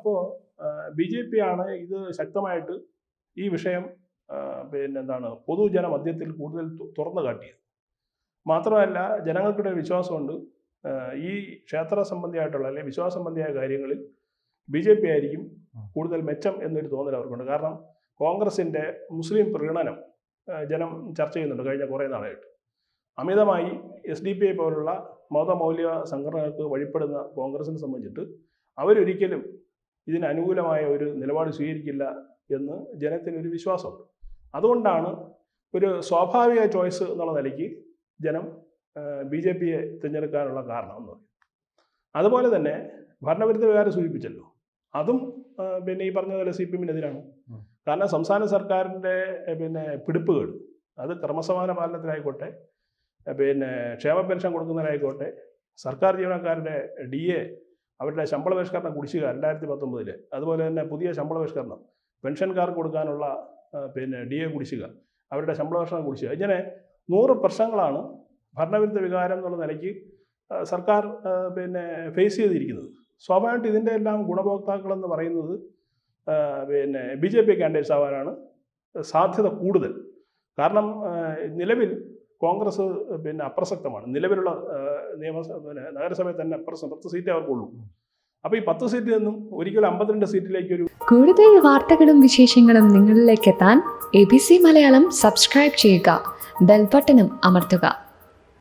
അപ്പോൾ BJP ആണ് ഇത് ശക്തമായിട്ട് ഈ വിഷയം പൊതുജന മധ്യത്തിൽ കൂടുതൽ തുറന്നു കാട്ടിയത്. മാത്രമല്ല, ജനങ്ങൾക്കിടെ വിശ്വാസമുണ്ട് ഈ ക്ഷേത്ര സംബന്ധിയായിട്ടുള്ള അല്ലെങ്കിൽ വിശ്വാസ സംബന്ധിയായ കാര്യങ്ങളിൽ BJP ആയിരിക്കും കൂടുതൽ മെച്ചം എന്നൊരു തോന്നൽ അവർക്കുണ്ട്. കാരണം കോൺഗ്രസിൻ്റെ മുസ്ലിം പ്രീണനം ജനം ചർച്ച ചെയ്യുന്നുണ്ട് കഴിഞ്ഞ കുറേ നാളായിട്ട്. അമിതമായി SDPI പോലുള്ള മതമൗലിക സംഘടനകൾക്ക് വഴിപ്പെടുന്ന കോൺഗ്രസിനെ സംബന്ധിച്ചിട്ട് അവരൊരിക്കലും ഇതിന് അനുകൂലമായ ഒരു നിലപാട് സ്വീകരിക്കില്ല എന്ന് ജനത്തിനൊരു വിശ്വാസമുണ്ട്. അതുകൊണ്ടാണ് ഒരു സ്വാഭാവിക ചോയ്സ് എന്നുള്ള നിലയ്ക്ക് ജനം BJPയെ തിരഞ്ഞെടുക്കാനുള്ള കാരണം എന്ന് പറയും. അതുപോലെ തന്നെ ഭരണവിരുദ്ധ വികാരം സൂചിപ്പിച്ചല്ലോ, അതും ഈ പറഞ്ഞ പോലെ CPM-നെതിരാണ്. കാരണം സംസ്ഥാന സർക്കാരിൻ്റെ പിടിപ്പുകേട്, അത് ക്രമസമാധാന പാലനത്തിലായിക്കോട്ടെ, ക്ഷേമ പെൻഷൻ കൊടുക്കുന്നതിനായിക്കോട്ടെ, സർക്കാർ ജീവനക്കാരുടെ DA അവരുടെ ശമ്പള പരിഷ്കരണം കുടിശ്ശിക 2019, അതുപോലെ തന്നെ പുതിയ ശമ്പള പരിഷ്കരണം, പെൻഷൻകാർക്ക് കൊടുക്കാനുള്ള DA കുടിശ്ശിക, അവരുടെ ശമ്പള പരിഷ്കരണം കുടിശ്ശിക, ഇങ്ങനെ 100 പ്രശ്നങ്ങളാണ് ഭരണവിരുദ്ധ വികാരം എന്നുള്ള നിലയ്ക്ക് സർക്കാർ ഫേസ് ചെയ്തിരിക്കുന്നത്. സ്വാഭാവികമായിട്ട് ഇതിൻ്റെ എല്ലാം ഗുണഭോക്താക്കളെന്ന് പറയുന്നത് BJP കാൻഡിഡേറ്റ്സ് ആവാനാണ് സാധ്യത കൂടുതൽ. കാരണം നിലവിൽ കോൺഗ്രസ് അപ്രസക്തമാണ്. നിലവിലുള്ള നഗരസഭയിൽ തന്നെ 10 സീറ്റേ അവർക്കുള്ളൂ. അപ്പോൾ ഈ 10 സീറ്റിൽ നിന്നും ഒരിക്കലും 52 സീറ്റിലേക്ക് കൂടുതൽ വാർത്തകളും വിശേഷങ്ങളും നിങ്ങളിലേക്ക് എത്താൻ ABC മലയാളം സബ്സ്ക്രൈബ് ചെയ്യുക, ബെൽ ബട്ടണും അമർത്തുക.